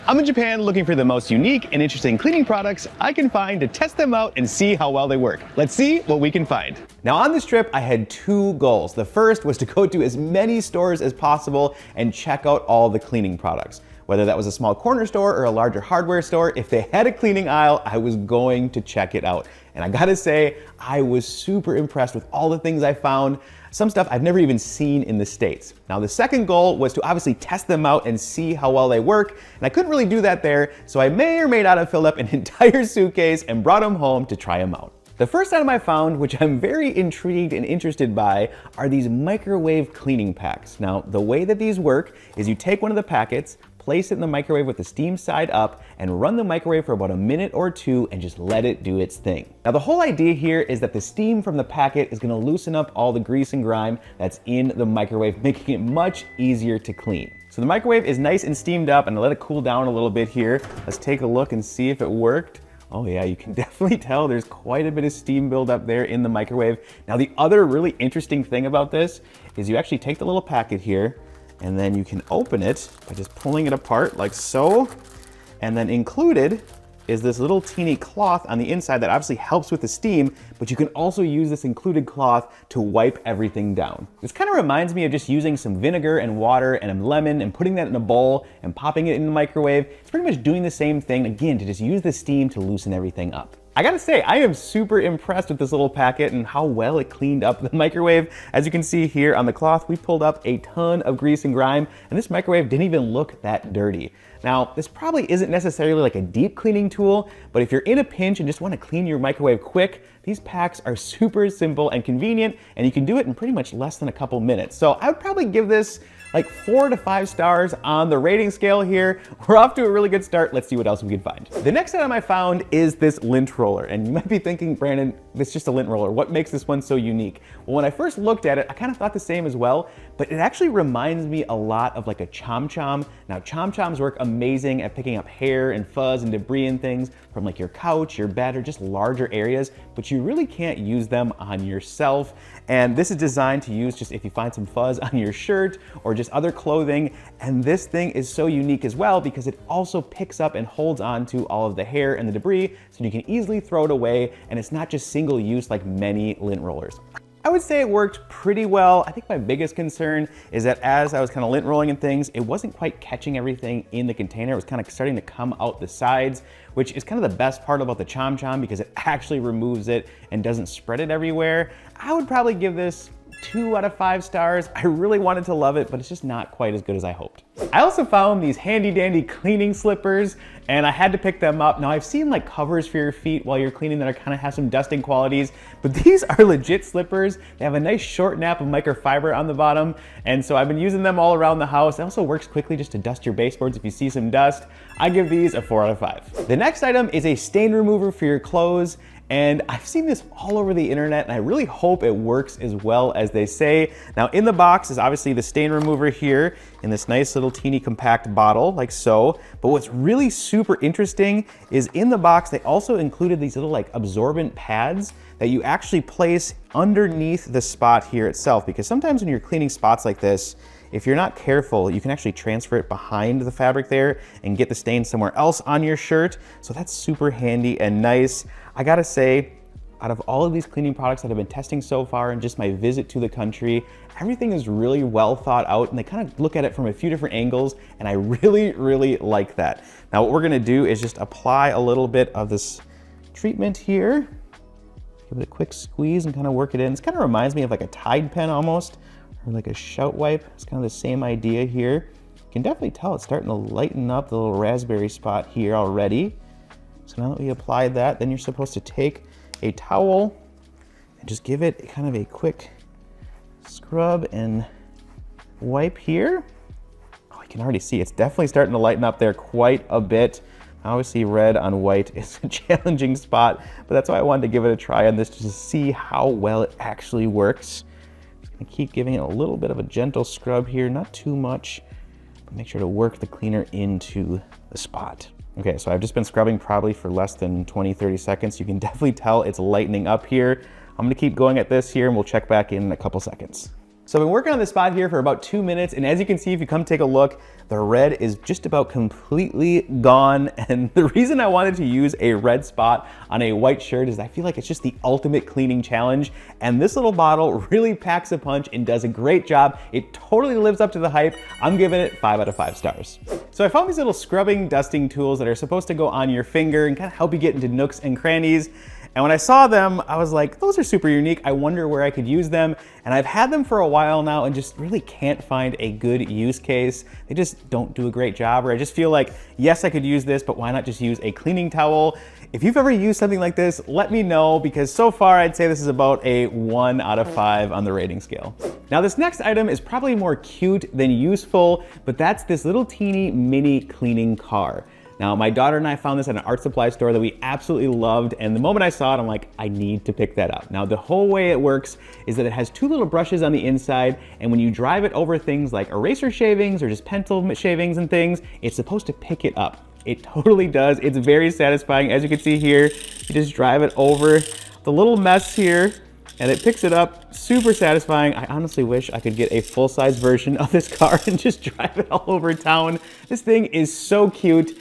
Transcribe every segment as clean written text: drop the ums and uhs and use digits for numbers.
I'm in Japan looking for the most unique and interesting cleaning products I can find to test them out and see how well they work. Let's see what we can find. Now on this trip, I had two goals. The first was to go to as many stores as possible and check out all the cleaning products. Whether that was a small corner store or a larger hardware store, if they had a cleaning aisle, I was going to check it out. And I gotta say, I was super impressed with all the things I found. Some stuff I've never even seen in the States. Now the second goal was to obviously test them out and see how well they work, and I couldn't really do that there, so I may or may not have filled up an entire suitcase and brought them home to try them out. The first item I found, which I'm very intrigued and interested by, are these microwave cleaning packs. Now the way that these work is you take one of the packets, place it in the microwave with the steam side up, and run the microwave for about a minute or two and just let it do its thing. Now the whole idea here is that the steam from the packet is gonna loosen up all the grease and grime that's in the microwave, making it much easier to clean. So the microwave is nice and steamed up, and I let it cool down a little bit here. Let's take a look and see if it worked. Oh yeah, you can definitely tell there's quite a bit of steam buildup there in the microwave. Now the other really interesting thing about this is you actually take the little packet here, and then you can open it by just pulling it apart like so. And then included is this little teeny cloth on the inside that obviously helps with the steam, but you can also use this included cloth to wipe everything down. This kind of reminds me of just using some vinegar and water and a lemon and putting that in a bowl and popping it in the microwave. It's pretty much doing the same thing, again, to just use the steam to loosen everything up. I gotta say, I am super impressed with this little packet and how well it cleaned up the microwave. As you can see here on the cloth, we pulled up a ton of grease and grime, and this microwave didn't even look that dirty. Now, this probably isn't necessarily like a deep cleaning tool, but if you're in a pinch and just wanna clean your microwave quick, these packs are super simple and convenient, and you can do it in pretty much less than a couple minutes. So I would probably give this like 4 to 5 stars on the rating scale here. We're off to a really good start. Let's see what else we can find. The next item I found is this lint roller. And you might be thinking, Brandon, it's just a lint roller. What makes this one so unique? Well, when I first looked at it, I kind of thought the same as well, but it actually reminds me a lot of like a chom chom. Now, chom choms work amazing at picking up hair and fuzz and debris and things from like your couch, your bed, or just larger areas, but you really can't use them on yourself. And this is designed to use just if you find some fuzz on your shirt or just other clothing. And this thing is so unique as well because it also picks up and holds on to all of the hair and the debris, so you can easily throw it away, and it's not just single use like many lint rollers. I would say it worked pretty well. I think my biggest concern is that as I was kind of lint rolling and things, it wasn't quite catching everything in the container. It was kind of starting to come out the sides, which is kind of the best part about the chom chom because it actually removes it and doesn't spread it everywhere. I would probably give this 2 out of 5 stars. I really wanted to love it, but it's just not quite as good as I hoped. I also found these handy dandy cleaning slippers, and I had to pick them up. Now I've seen like covers for your feet while you're cleaning that are kind of have some dusting qualities, but these are legit slippers. They have a nice short nap of microfiber on the bottom, and so I've been using them all around the house. It also works quickly just to dust your baseboards if you see some dust. I give these a 4 out of 5. The next item is a stain remover for your clothes. And I've seen this all over the internet, and I really hope it works as well as they say. Now in the box is obviously the stain remover here in this nice little teeny compact bottle like so. But what's really super interesting is in the box, they also included these little like absorbent pads that you actually place underneath the spot here itself. Because sometimes when you're cleaning spots like this, if you're not careful, you can actually transfer it behind the fabric there and get the stain somewhere else on your shirt. So that's super handy and nice. I gotta say, out of all of these cleaning products that I've been testing so far and just my visit to the country, everything is really well thought out, and they kind of look at it from a few different angles, and I really, really like that. Now what we're gonna do is just apply a little bit of this treatment here. Give it a quick squeeze and kind of work it in. This kind of reminds me of like a Tide pen almost, or like a shout wipe. It's kind of the same idea here. You can definitely tell it's starting to lighten up the little raspberry spot here already. So now that we applied that, then you're supposed to take a towel and just give it kind of a quick scrub and wipe here. Oh, you can already see it's definitely starting to lighten up there quite a bit. Obviously red on white is a challenging spot, but that's why I wanted to give it a try on this just to see how well it actually works. Just gonna keep giving it a little bit of a gentle scrub here, not too much, but make sure to work the cleaner into the spot. Okay, so I've just been scrubbing probably for less than 20-30 seconds. You can definitely tell it's lightening up here. I'm gonna keep going at this here and we'll check back in a couple seconds. So I've been working on this spot here for about 2 minutes, and as you can see, if you come take a look, the red is just about completely gone. And the reason I wanted to use a red spot on a white shirt is I feel like it's just the ultimate cleaning challenge. And this little bottle really packs a punch and does a great job. It totally lives up to the hype. I'm giving it 5 out of 5 stars. So I found these little scrubbing, dusting tools that are supposed to go on your finger and kind of help you get into nooks and crannies. And when I saw them, I was like, those are super unique. I wonder where I could use them. And I've had them for a while now and just really can't find a good use case. They just don't do a great job, or I just feel like, yes, I could use this, but why not just use a cleaning towel? If you've ever used something like this, let me know, because so far I'd say this is about a 1 out of 5 on the rating scale. Now this next item is probably more cute than useful, but that's this little teeny mini cleaning car. Now, my daughter and I found this at an art supply store that we absolutely loved, and the moment I saw it, I'm like, I need to pick that up. Now, the whole way it works is that it has 2 little brushes on the inside, and when you drive it over things like eraser shavings or just pencil shavings and things, it's supposed to pick it up. It totally does. It's very satisfying. As you can see here, you just drive it over the little mess here, and it picks it up. Super satisfying. I honestly wish I could get a full-size version of this car and just drive it all over town. This thing is so cute.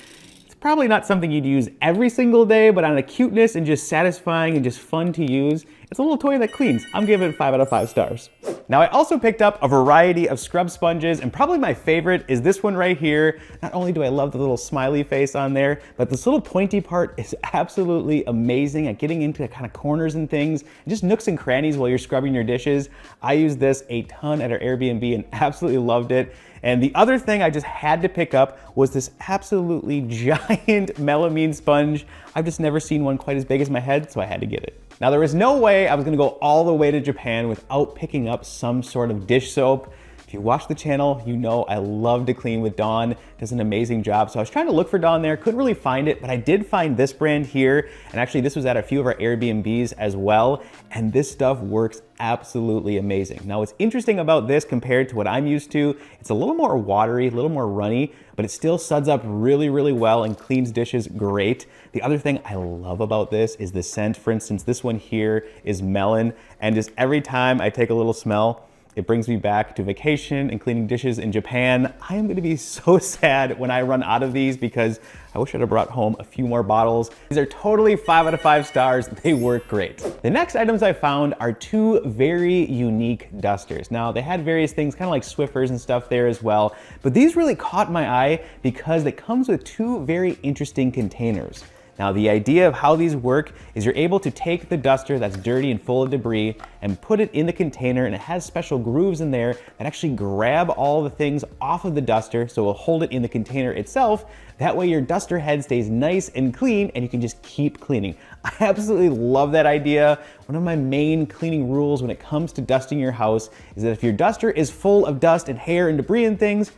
Probably not something you'd use every single day, but on a cuteness and just satisfying and just fun to use, it's a little toy that cleans. I'm giving it 5 out of 5 stars. Now I also picked up a variety of scrub sponges, and probably my favorite is this one right here. Not only do I love the little smiley face on there, but this little pointy part is absolutely amazing at getting into kind of corners and things, and just nooks and crannies while you're scrubbing your dishes. I used this a ton at our Airbnb and absolutely loved it. And the other thing I just had to pick up was this absolutely giant melamine sponge. I've just never seen one quite as big as my head, so I had to get it. Now there was no way I was gonna go all the way to Japan without picking up some sort of dish soap. If you watch the channel, you know I love to clean with Dawn. Does an amazing job. So I was trying to look for Dawn there, couldn't really find it, but I did find this brand here. And actually this was at a few of our Airbnbs as well. And this stuff works absolutely amazing. Now what's interesting about this compared to what I'm used to, it's a little more watery, a little more runny, but it still suds up really, really well and cleans dishes great. The other thing I love about this is the scent. For instance, this one here is melon, and just every time I take a little smell, it brings me back to vacation and cleaning dishes in Japan. I am gonna be so sad when I run out of these because I wish I'd have brought home a few more bottles. These are totally 5 out of 5 stars. They work great. The next items I found are 2 very unique dusters. Now they had various things kind of like Swiffers and stuff there as well, but these really caught my eye because it comes with 2 very interesting containers. Now the idea of how these work is you're able to take the duster that's dirty and full of debris and put it in the container, and it has special grooves in there that actually grab all the things off of the duster, so it'll hold it in the container itself. That way your duster head stays nice and clean and you can just keep cleaning. I absolutely love that idea. One of my main cleaning rules when it comes to dusting your house is that if your duster is full of dust and hair and debris and things,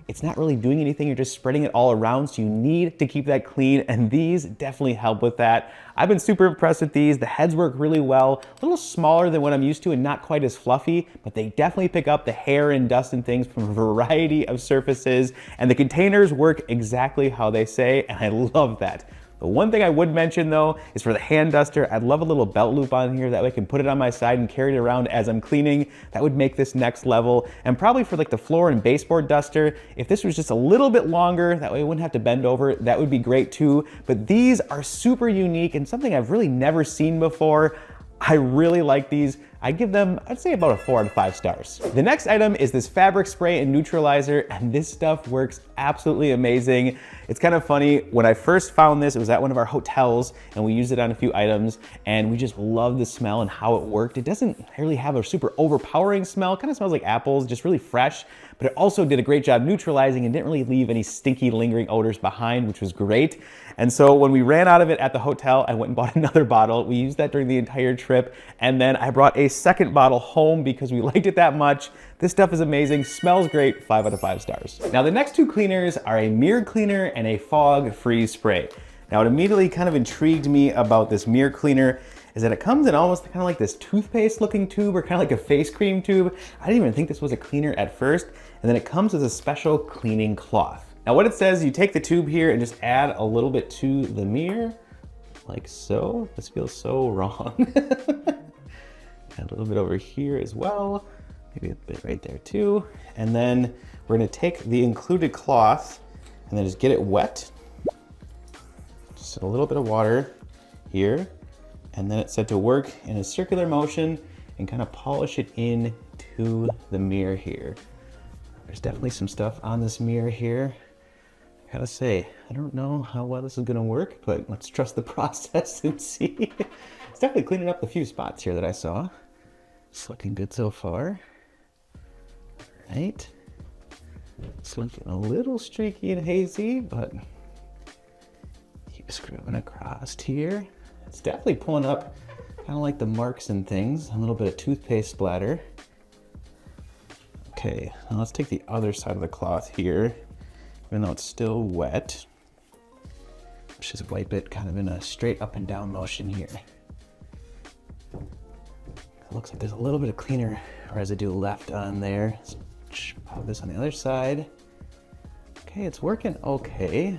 it's not really doing anything, you're just spreading it all around, so you need to keep that clean, and these definitely help with that. I've been super impressed with these. The heads work really well, a little smaller than what I'm used to and not quite as fluffy, but they definitely pick up the hair and dust and things from a variety of surfaces, and the containers work exactly how they say, and I love that. The one thing I would mention though is for the hand duster, I'd love a little belt loop on here, that way I can put it on my side and carry it around as I'm cleaning. That would make this next level. And probably for like the floor and baseboard duster, if this was just a little bit longer, that way I wouldn't have to bend over, that would be great too. But these are super unique and something I've really never seen before. I really like these. I give them, I'd say about a 4 out of 5 stars. The next item is this fabric spray and neutralizer, and this stuff works absolutely amazing. It's kind of funny, when I first found this, it was at one of our hotels, and we used it on a few items, and we just loved the smell and how it worked. It doesn't really have a super overpowering smell, it kind of smells like apples, just really fresh, but it also did a great job neutralizing and didn't really leave any stinky lingering odors behind, which was great. And so when we ran out of it at the hotel, I went and bought another bottle. We used that during the entire trip, and then I brought a second bottle home because we liked it that much. This stuff is amazing, smells great, 5 out of 5 stars. Now the next 2 cleaners are a mirror cleaner and a fog freeze spray. Now what immediately kind of intrigued me about this mirror cleaner is that it comes in almost kind of like this toothpaste looking tube, or kind of like a face cream tube. I didn't even think this was a cleaner at first, and then it comes with a special cleaning cloth. Now what it says, you take the tube here and just add a little bit to the mirror, like so. This feels so wrong. Add a little bit over here as well. Maybe a bit right there too. And then we're gonna take the included cloth and then just get it wet. Just a little bit of water here. And then it's set to work in a circular motion and kind of polish it in to the mirror here. There's definitely some stuff on this mirror here. I gotta say, I don't know how well this is gonna work, but let's trust the process and see. It's definitely cleaning up a few spots here that I saw. It's looking good so far. All right. It's looking a little streaky and hazy, but keep scrubbing across here. It's definitely pulling up kind of like the marks and things, a little bit of toothpaste splatter. Okay, now let's take the other side of the cloth here, even though it's still wet. Let's just wipe it kind of in a straight up and down motion here. It looks like there's a little bit of cleaner residue left on there. Let's pop this on the other side. Okay, it's working okay.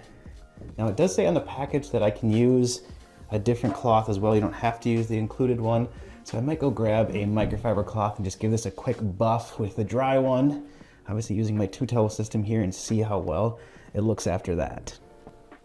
Now it does say on the package that I can use a different cloth as well. You don't have to use the included one. So I might go grab a microfiber cloth and just give this a quick buff with the dry one. Obviously using my 2-towel system here, and see how well it looks after that.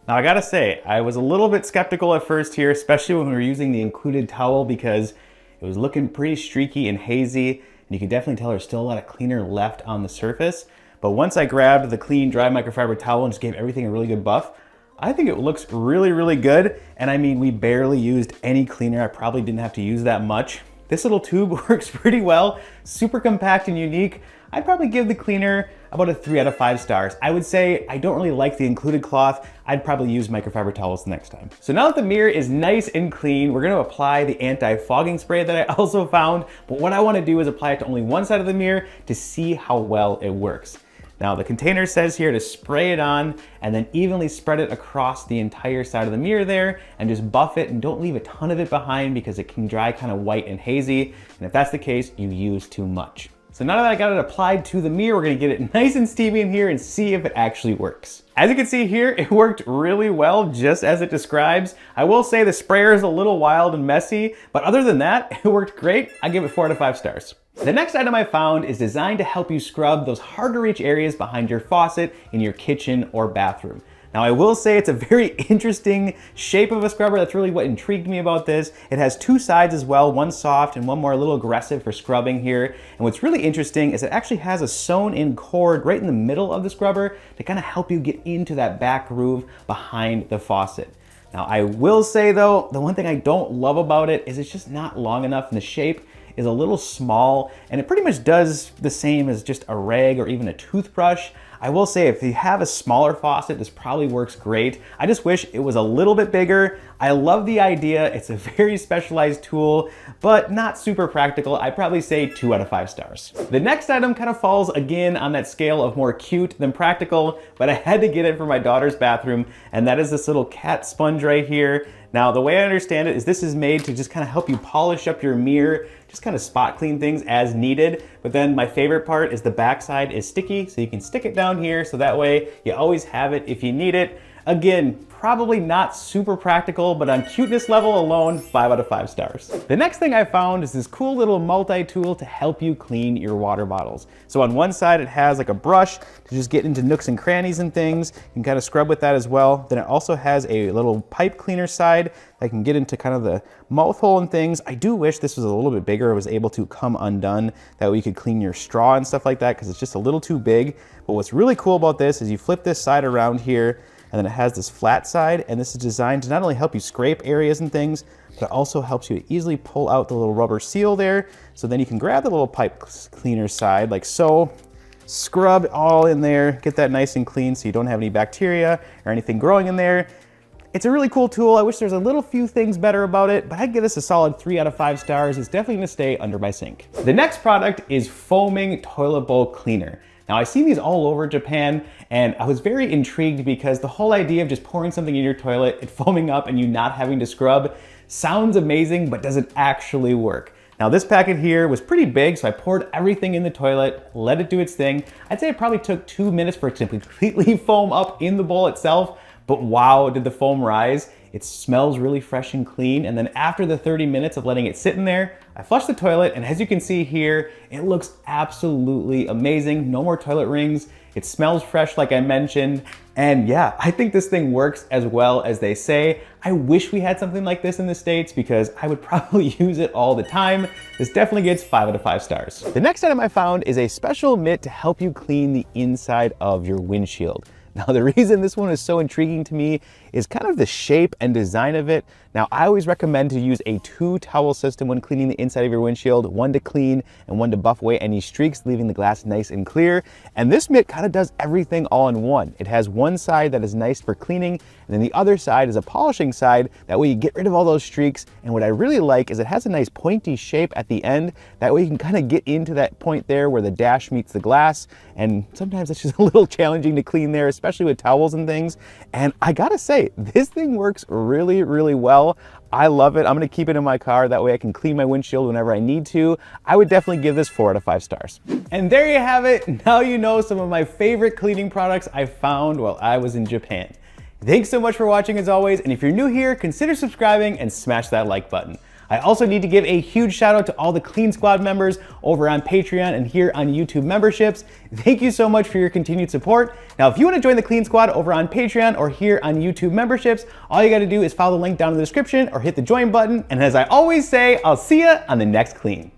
Now I gotta say, I was a little bit skeptical at first here, especially when we were using the included towel, because it was looking pretty streaky and hazy, and you can definitely tell there's still a lot of cleaner left on the surface. But once I grabbed the clean dry microfiber towel and just gave everything a really good buff, I think it looks really, really good. And I mean, we barely used any cleaner. I probably didn't have to use that much. This little tube works pretty well, super compact and unique. I'd probably give the cleaner about a 3 out of 5 stars. I would say I don't really like the included cloth. I'd probably use microfiber towels the next time. So now that the mirror is nice and clean, we're gonna apply the anti-fogging spray that I also found. But what I wanna do is apply it to only one side of the mirror to see how well it works. Now the container says here to spray it on and then evenly spread it across the entire side of the mirror there, and just buff it, and don't leave a ton of it behind because it can dry kind of white and hazy. And if that's the case, you use too much. So now that I got it applied to the mirror, we're gonna get it nice and steamy in here and see if it actually works. As you can see here, it worked really well, just as it describes. I will say the sprayer is a little wild and messy, but other than that, it worked great. I give it 4 out of 5 stars. The next item I found is designed to help you scrub those hard to reach areas behind your faucet in your kitchen or bathroom. Now I will say it's a very interesting shape of a scrubber. That's really what intrigued me about this. It has 2 sides as well, one soft and one more a little aggressive for scrubbing here. And what's really interesting is it actually has a sewn in cord right in the middle of the scrubber to kind of help you get into that back groove behind the faucet. Now I will say though, the one thing I don't love about it is it's just not long enough, and the shape is a little small, and it pretty much does the same as just a rag or even a toothbrush. I will say if you have a smaller faucet, this probably works great. I just wish it was a little bit bigger. I love the idea. It's a very specialized tool, but not super practical. I'd probably say 2 out of 5 stars. The next item kind of falls again on that scale of more cute than practical, but I had to get it for my daughter's bathroom, and that is this little cat sponge right here. Now, the way I understand it is this is made to just kind of help you polish up your mirror, just kind of spot clean things as needed. But then my favorite part is the backside is sticky, so you can stick it down here, so that way you always have it if you need it. Again, probably not super practical, but on cuteness level alone, 5 out of 5 stars. The next thing I found is this cool little multi-tool to help you clean your water bottles. So on one side, it has like a brush to just get into nooks and crannies and things. You can kind of scrub with that as well. Then it also has a little pipe cleaner side that can get into kind of the mouth hole and things. I do wish this was a little bit bigger. It was able to come undone. That way you could clean your straw and stuff like that, because it's just a little too big. But what's really cool about this is you flip this side around here, and then it has this flat side, and this is designed to not only help you scrape areas and things, but it also helps you to easily pull out the little rubber seal there. So then you can grab the little pipe cleaner side like so, scrub all in there, get that nice and clean so you don't have any bacteria or anything growing in there. It's a really cool tool. I wish there's a little few things better about it, but I'd give this a solid 3 out of 5 stars. It's definitely gonna stay under my sink. The next product is foaming toilet bowl cleaner. Now I've seen these all over Japan, and I was very intrigued because the whole idea of just pouring something in your toilet, it foaming up and you not having to scrub sounds amazing, but does it actually work? Now this packet here was pretty big, so I poured everything in the toilet, let it do its thing. I'd say it probably took 2 minutes for it to completely foam up in the bowl itself, but wow, did the foam rise. It smells really fresh and clean. And then after the 30 minutes of letting it sit in there, I flushed the toilet, and as you can see here, it looks absolutely amazing. No more toilet rings. It smells fresh like I mentioned. And yeah, I think this thing works as well as they say. I wish we had something like this in the States because I would probably use it all the time. This definitely gets 5 out of 5 stars. The next item I found is a special mitt to help you clean the inside of your windshield. Now, the reason this one is so intriguing to me is kind of the shape and design of it. Now, I always recommend to use a 2-towel system when cleaning the inside of your windshield, one to clean and one to buff away any streaks, leaving the glass nice and clear. And this mitt kind of does everything all in one. It has one side that is nice for cleaning, and then the other side is a polishing side. That way you get rid of all those streaks. And what I really like is it has a nice pointy shape at the end. That way you can kind of get into that point there where the dash meets the glass. And sometimes it's just a little challenging to clean there, especially with towels and things. And I gotta say, this thing works really, really well. I love it. I'm gonna keep it in my car. That way I can clean my windshield whenever I need to. I would definitely give this 4 out of 5 stars. And there you have it. Now you know some of my favorite cleaning products I found while I was in Japan. Thanks so much for watching as always. And if you're new here, consider subscribing and smash that like button. I also need to give a huge shout out to all the Clean Squad members over on Patreon and here on YouTube memberships. Thank you so much for your continued support. Now, if you want to join the Clean Squad over on Patreon or here on YouTube memberships, all you got to do is follow the link down in the description or hit the join button. And as I always say, I'll see you on the next clean.